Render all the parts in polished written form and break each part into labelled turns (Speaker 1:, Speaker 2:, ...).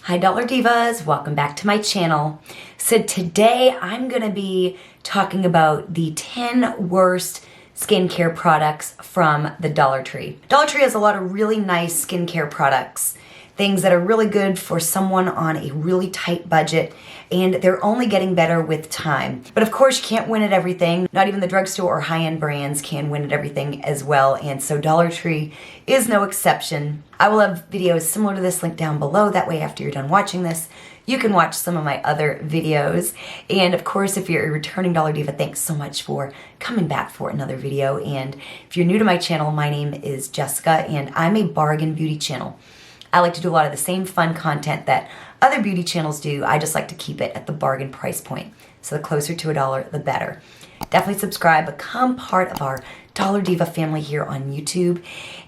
Speaker 1: Hi Dollar Divas, welcome back to my channel. So today I'm gonna be talking about the 10 worst skincare products from the Dollar Tree. Dollar Tree has a lot of really nice skincare products, things that are really good for someone on a really tight budget, and they're only getting better with time. But of course you can't win at everything. Not even the drugstore or high-end brands can win at everything as well, and so Dollar Tree is no exception. I will have videos similar to this linked down below, that way after you're done watching this, you can watch some of my other videos. And of course, if you're a returning Dollar Diva, thanks so much for coming back for another video. And if you're new to my channel, my name is Jessica and I'm a bargain beauty channel. I like to do a lot of the same fun content that other beauty channels do. I just like to keep it at the bargain price point. So the closer to $1, the better. Definitely subscribe, become part of our Dollar Diva family here on YouTube,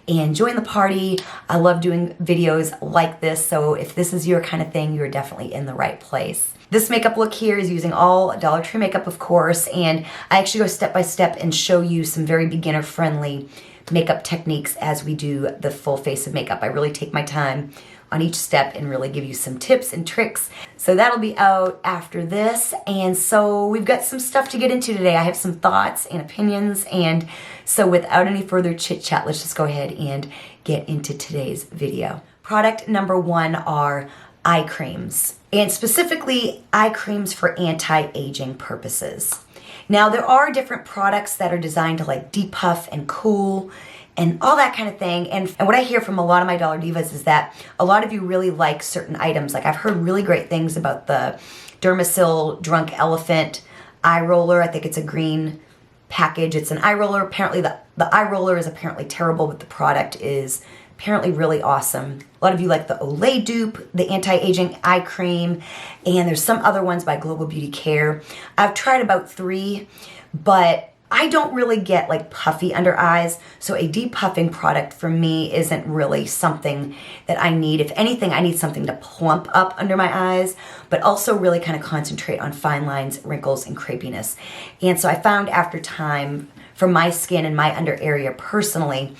Speaker 1: and join the party. I love doing videos like this, so if this is your kind of thing, you're definitely in the right place. This makeup look here is using all Dollar Tree makeup, of course, and I actually go step by step and show you some very beginner-friendly makeup techniques as we do the full face of makeup. I really take my time on each step and really give you some tips and tricks. So that'll be out after this. And so we've got some stuff to get into today. I have some thoughts and opinions. And so without any further chit chat, let's just go ahead and get into today's video. Product number one are eye creams, and specifically eye creams for anti-aging purposes. Now there are different products that are designed to like depuff and cool and all that kind of thing. And what I hear from a lot of my Dollar Divas is that a lot of you really like certain items. Like I've heard really great things about the Dermasil Drunk Elephant eye roller. I think it's a green package. It's an eye roller. Apparently the eye roller is apparently terrible, but the product is apparently really awesome. A lot of you like the Olay dupe, the anti-aging eye cream, and there's some other ones by Global Beauty Care. I've tried about 3, but I don't really get like puffy under eyes, so a depuffing product for me isn't really something that I need. If anything, I need something to plump up under my eyes, but also really kind of concentrate on fine lines, wrinkles, and crepiness. And so I found after time, for my skin and my under area personally,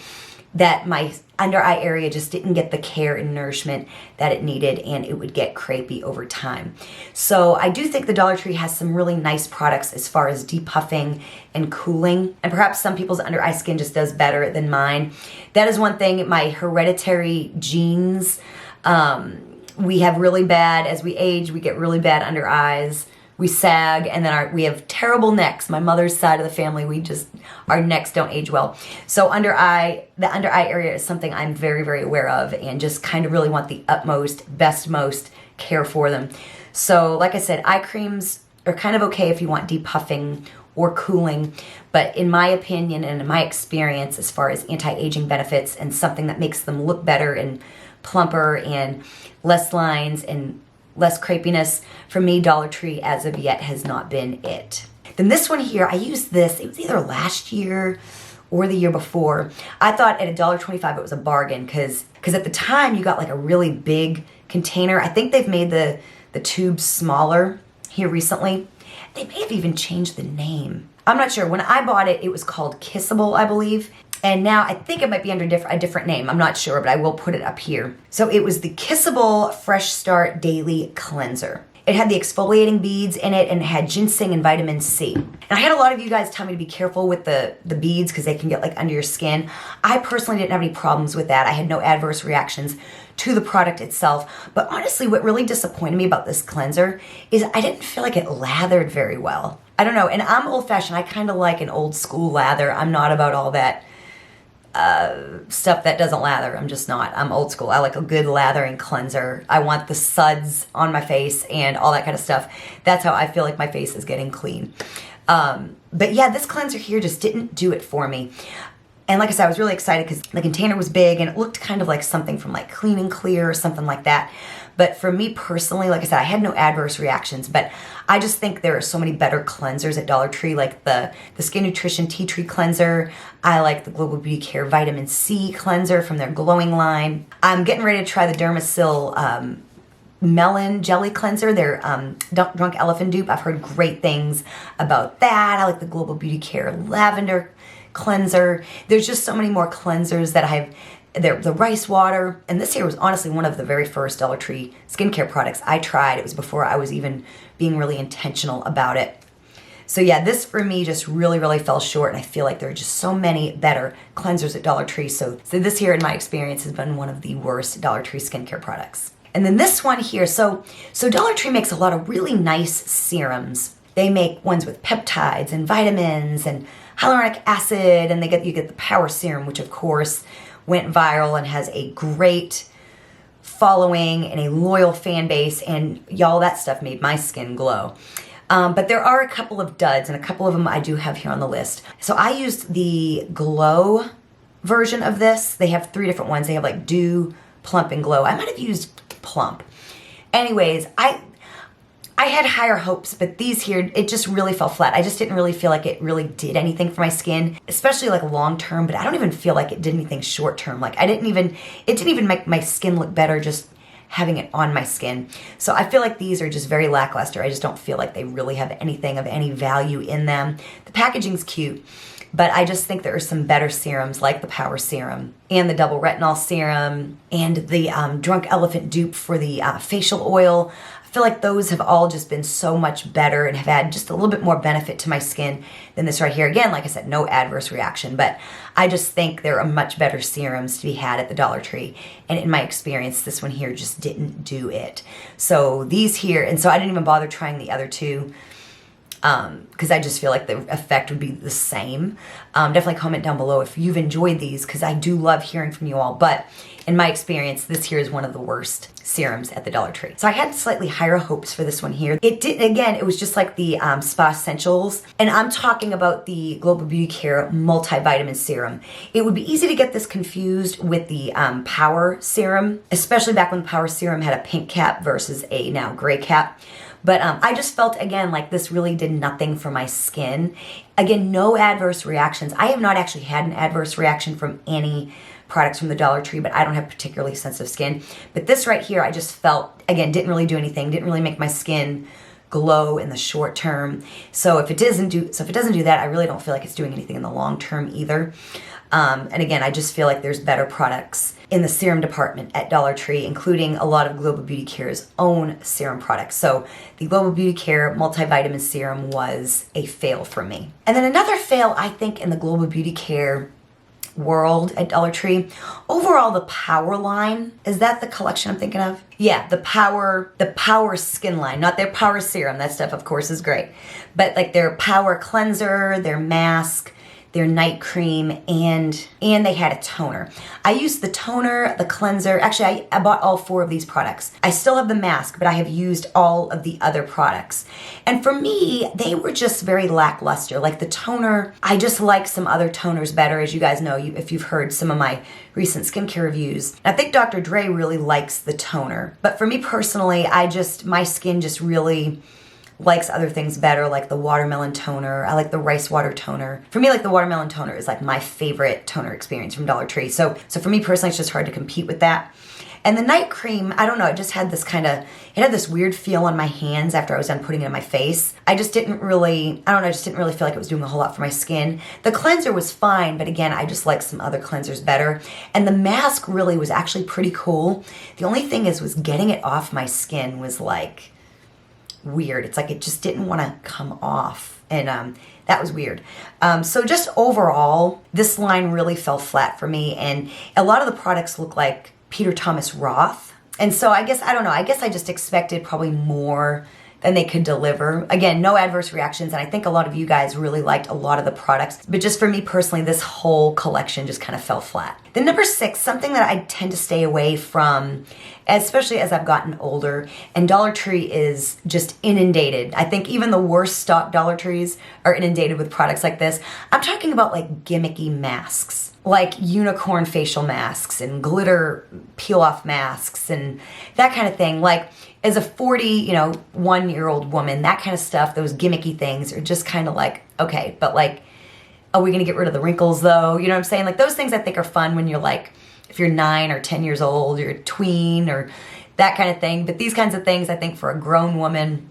Speaker 1: that my under eye area just didn't get the care and nourishment that it needed, and it would get crepey over time. So I do think the Dollar Tree has some really nice products as far as depuffing and cooling, and perhaps some people's under eye skin just does better than mine. That is one thing. My hereditary genes, we have really bad, as we age, we get really bad under eyes. We sag, and then we have terrible necks. My mother's side of the family, our necks don't age well. So the under eye area is something I'm very, very aware of, and just kind of really want the utmost, most care for them. So like I said, eye creams are kind of okay if you want depuffing or cooling, but in my opinion and in my experience, as far as anti-aging benefits and something that makes them look better and plumper and less lines and less crepiness, for me, Dollar Tree as of yet has not been it. Then this one here, I used this, it was either last year or the year before. I thought at $1.25 it was a bargain because at the time you got like a really big container. I think they've made the tubes smaller here recently. They may have even changed the name. I'm not sure. When I bought it, it was called Kissable, I believe. And now I think it might be under a different name. I'm not sure, but I will put it up here. So it was the Kissable Fresh Start Daily Cleanser. It had the exfoliating beads in it, and it had ginseng and vitamin C. And I had a lot of you guys tell me to be careful with the beads because they can get like under your skin. I personally didn't have any problems with that. I had no adverse reactions to the product itself. But honestly, what really disappointed me about this cleanser is I didn't feel like it lathered very well. I don't know, and I'm old-fashioned. I kind of like an old school lather. I'm not about all that stuff that doesn't lather. I'm just not. I'm old school. I like a good lathering cleanser. I want the suds on my face and all that kind of stuff. That's how I feel like my face is getting clean. But yeah, this cleanser here just didn't do it for me. And like I said, I was really excited because the container was big and it looked kind of like something from like Clean and Clear or something like that. But for me personally, like I said, I had no adverse reactions, but I just think there are so many better cleansers at Dollar Tree, like the Skin Nutrition Tea Tree Cleanser. I like the Global Beauty Care Vitamin C Cleanser from their Glowing line. I'm getting ready to try the Dermasil Melon Jelly Cleanser, their Drunk Elephant dupe. I've heard great things about that. I like the Global Beauty Care Lavender Cleanser. There's just so many more cleansers that I've the rice water. And this here was honestly one of the very first Dollar Tree skincare products I tried. It was before I was even being really intentional about it. So yeah, this for me just really, really fell short, and I feel like there are just so many better cleansers at Dollar Tree. So this here, in my experience, has been one of the worst Dollar Tree skincare products. And then this one here, so Dollar Tree makes a lot of really nice serums. They make ones with peptides and vitamins and hyaluronic acid, and you get the Power Serum, which of course went viral and has a great following and a loyal fan base, and y'all, that stuff made my skin glow. But there are a couple of duds, and a couple of them I do have here on the list. So I used the Glow version of this. They have 3 different ones. They have like Dew, Plump, and Glow. I might have used Plump. Anyways, I had higher hopes, but these here, it just really fell flat. I just didn't really feel like it really did anything for my skin, especially like long term, but I don't even feel like it did anything short term. Like it didn't even make my skin look better just having it on my skin. So I feel like these are just very lackluster. I just don't feel like they really have anything of any value in them. The packaging's cute, but I just think there are some better serums like the Power Serum and the Double Retinol Serum and the Drunk Elephant dupe for the facial oil. I feel like those have all just been so much better and have had just a little bit more benefit to my skin than this right here. Again, like I said, no adverse reaction, but I just think there are much better serums to be had at the Dollar Tree. And in my experience, this one here just didn't do it. So these here, and so I didn't even bother trying the other two because I just feel like the effect would be the same. Definitely comment down below if you've enjoyed these, because I do love hearing from you all. But in my experience, this here is one of the worst serums at the Dollar Tree. So I had slightly higher hopes for this one here. It was just like the Spa Essentials, and I'm talking about the Global Beauty Care Multivitamin Serum. It would be easy to get this confused with the Power Serum, especially back when the Power Serum had a pink cap versus a now gray cap. But I just felt, again, like this really did nothing for my skin. Again, no adverse reactions. I have not actually had an adverse reaction from any products from the Dollar Tree, but I don't have particularly sensitive skin. But this right here, I just felt, again, didn't really do anything, didn't really make my skin glow in the short term. So if it doesn't do that, I really don't feel like it's doing anything in the long term either. And again, I just feel like there's better products in the serum department at Dollar Tree, including a lot of Global Beauty Care's own serum products. So the Global Beauty Care Multivitamin Serum was a fail for me. And then another fail, I think, in the Global Beauty Care world at Dollar Tree. Overall, the Power line, is that the collection I'm thinking of? Yeah, the Power skin line, not their Power Serum. That stuff, of course, is great. But like their Power Cleanser, their mask, their night cream, and they had a toner. I used the toner, the cleanser. Actually, I bought all 4 of these products. I still have the mask, but I have used all of the other products. And for me, they were just very lackluster. Like the toner, I just like some other toners better. As you guys know, if you've heard some of my recent skincare reviews. I think Dr. Dre really likes the toner. But for me personally, my skin just really likes other things better, like the watermelon toner. I like the rice water toner. For me, like the watermelon toner is like my favorite toner experience from Dollar Tree. So for me personally, it's just hard to compete with that. And the night cream, I don't know, it just had this it had this weird feel on my hands after I was done putting it on my face. I just didn't really feel like it was doing a whole lot for my skin. The cleanser was fine, but again, I just like some other cleansers better. And the mask really was actually pretty cool. The only thing was getting it off my skin was like weird. It's like it just didn't want to come off, and that was weird. So just overall, this line really fell flat for me, and a lot of the products look like Peter Thomas Roth, and so I guess I just expected probably more than they could deliver. Again, no adverse reactions, and I think a lot of you guys really liked a lot of the products, but just for me personally, this whole collection just kind of fell flat. Then number 6, something that I tend to stay away from, especially as I've gotten older, and Dollar Tree is just inundated. I think even the worst stock Dollar Trees are inundated with products like this. I'm talking about like gimmicky masks, like unicorn facial masks and glitter peel-off masks and that kind of thing. Like as a 41-year-old woman, that kind of stuff, those gimmicky things are just kind of like, okay, but like, are we gonna get rid of the wrinkles though? You know what I'm saying? Like those things I think are fun when you're like, if you're 9 or 10 years old, you're a tween or that kind of thing. But these kinds of things I think for a grown woman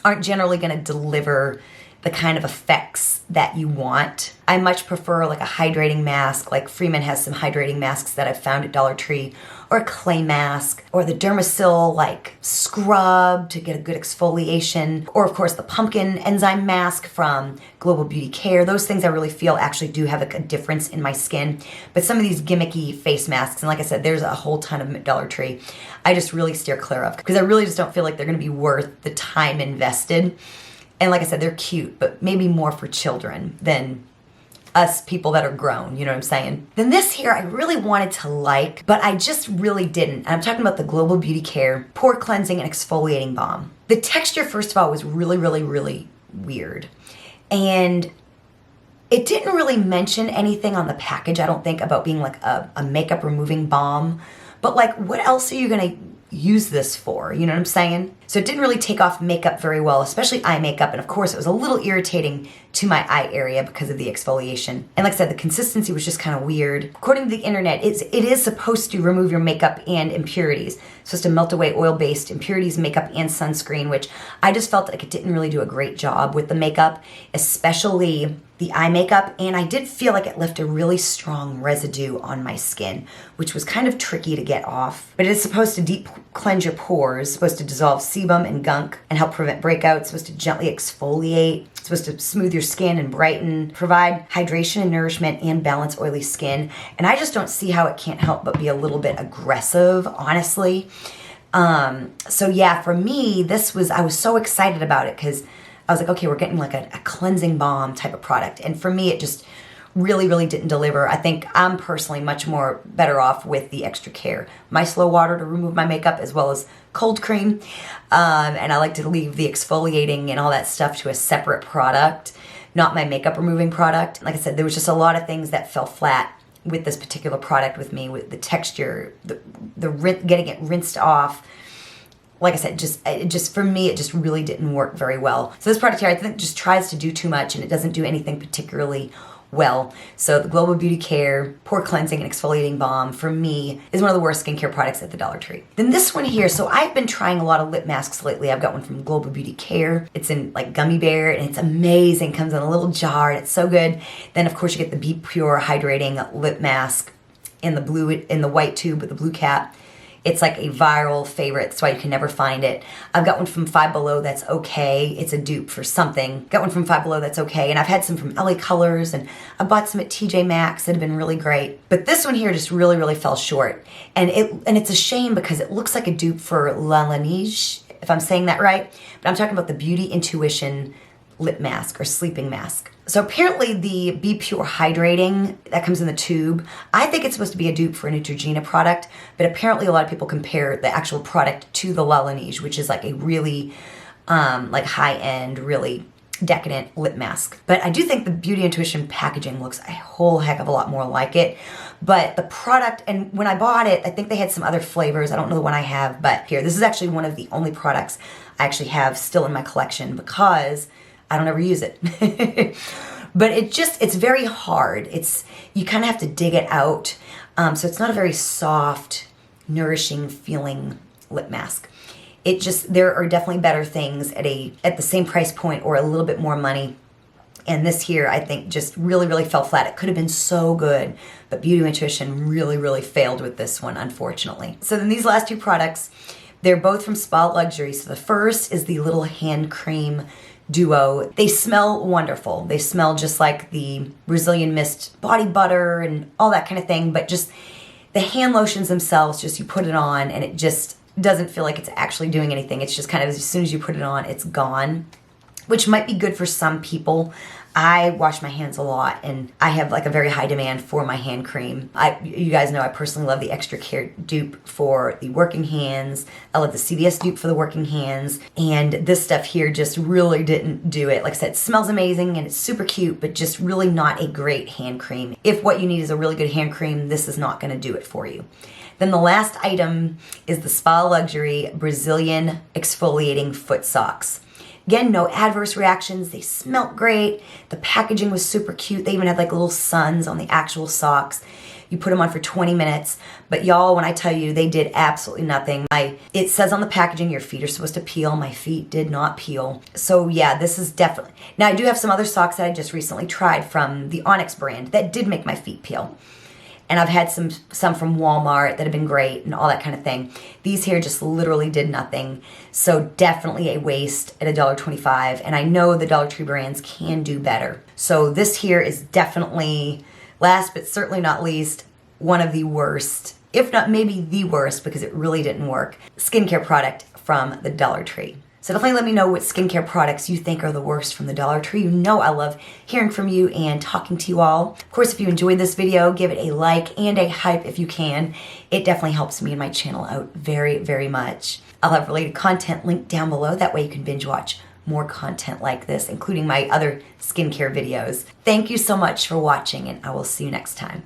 Speaker 1: aren't generally gonna deliver the kind of effects that you want. I much prefer like a hydrating mask, like Freeman has some hydrating masks that I've found at Dollar Tree, or a clay mask, or the Dermasil like scrub to get a good exfoliation, or of course the pumpkin enzyme mask from Global Beauty Care. Those things I really feel actually do have a difference in my skin. But some of these gimmicky face masks, and like I said, there's a whole ton of them at Dollar Tree, I just really steer clear of because I really just don't feel like they're gonna be worth the time invested. And like I said, they're cute, but maybe more for children than us people that are grown, you know what I'm saying? Then this here I really wanted to like, but I just really didn't. And I'm talking about the Global Beauty Care Pore Cleansing and Exfoliating Balm. The texture, first of all, was really, really, really weird. And it didn't really mention anything on the package, I don't think, about being like a makeup removing balm. But like, what else are you gonna use this for? You know what I'm saying? So it didn't really take off makeup very well, especially eye makeup. And of course, it was a little irritating to my eye area because of the exfoliation. And like I said, the consistency was just kind of weird. According to the internet, it is supposed to remove your makeup and impurities. It's supposed to melt away oil-based impurities, makeup, and sunscreen, which I just felt like it didn't really do a great job with the makeup, especially the eye makeup. And I did feel like it left a really strong residue on my skin, which was kind of tricky to get off. But it is supposed to deep cleanse your pores, supposed to dissolve sebum and gunk and help prevent breakouts, supposed to gently exfoliate, supposed to smooth your skin and brighten, provide hydration and nourishment, and balance oily skin. And I just don't see how it can't help but be a little bit aggressive, honestly. So yeah, for me, I was so excited about it because I was like, okay, we're getting like a cleansing balm type of product. And for me, it just really, really didn't deliver. I think I'm personally much more better off with the Extra Care micellar water to remove my makeup, as well as cold cream. And I like to leave the exfoliating and all that stuff to a separate product, not my makeup removing product. Like I said, there was just a lot of things that fell flat with this particular product with me, with the texture, getting it rinsed off. Like I said, just for me, it just really didn't work very well. So this product here, I think, just tries to do too much, and it doesn't do anything particularly well. So the Global Beauty Care Pore Cleansing and Exfoliating Balm, for me, is one of the worst skincare products at the Dollar Tree. Then this one here, so I've been trying a lot of lip masks lately. I've got one from Global Beauty Care. It's in like gummy bear, and it's amazing. Comes in a little jar, and it's so good. Then of course you get the Be Pure Hydrating Lip Mask in the white tube with the blue cap. It's like a viral favorite. That's why you can never find it. I've got one from Five Below that's okay. It's a dupe for something. Got one from Five Below that's okay. And I've had some from LA Colors, and I bought some at TJ Maxx that have been really great. But this one here just really, really fell short. And it's a shame because it looks like a dupe for La Laneige, if I'm saying that right. But I'm talking about the Beauty Intuition lip mask or sleeping mask. So apparently the Be Pure Hydrating that comes in the tube, I think it's supposed to be a dupe for a Neutrogena product, but apparently a lot of people compare the actual product to the La Laneige, which is like a really like high-end, really decadent lip mask. But I do think the Beauty Intuition packaging looks a whole heck of a lot more like it. But the product, and when I bought it, I think they had some other flavors. I don't know the one I have, but here, this is actually one of the only products I actually have still in my collection because I don't ever use it. But it's very hard. You kind of have to dig it out. So it's not a very soft, nourishing feeling lip mask. There are definitely better things at the same price point or a little bit more money. And this here, I think, just really, really fell flat. It could have been so good, but Beauty Intuition really, really failed with this one, unfortunately. So then these last two products, they're both from Spa Luxury. So the first is the little hand cream duo. They smell wonderful. They smell just like the Brazilian Mist body butter and all that kind of thing, but just the hand lotions themselves, just you put it on and it just doesn't feel like it's actually doing anything. It's just kind of as soon as you put it on, it's gone, which might be good for some people. I wash my hands a lot and I have like a very high demand for my hand cream. You guys know I personally love the Extra Care dupe for the working hands. I love the CVS dupe for the working hands. And this stuff here just really didn't do it. Like I said, it smells amazing and it's super cute, but just really not a great hand cream. If what you need is a really good hand cream, this is not going to do it for you. Then the last item is the Spa Luxury Brazilian Exfoliating Foot Socks. Again, no adverse reactions. They smelled great. The packaging was super cute. They even had like little suns on the actual socks. You put them on for 20 minutes, but y'all, when I tell you, they did absolutely nothing. It says on the packaging your feet are supposed to peel. My feet did not peel. So yeah, this is definitely... Now I do have some other socks that I just recently tried from the Onyx brand that did make my feet peel. And I've had some from Walmart that have been great and all that kind of thing. These here just literally did nothing. So definitely a waste at $1.25. And I know the Dollar Tree brands can do better. So this here is definitely, last but certainly not least, one of the worst, if not maybe the worst, because it really didn't work, skincare product from the Dollar Tree. So definitely let me know what skincare products you think are the worst from the Dollar Tree. You know I love hearing from you and talking to you all. Of course, if you enjoyed this video, give it a like and a hype if you can. It definitely helps me and my channel out very, very much. I'll have related content linked down below. That way you can binge watch more content like this, including my other skincare videos. Thank you so much for watching, and I will see you next time.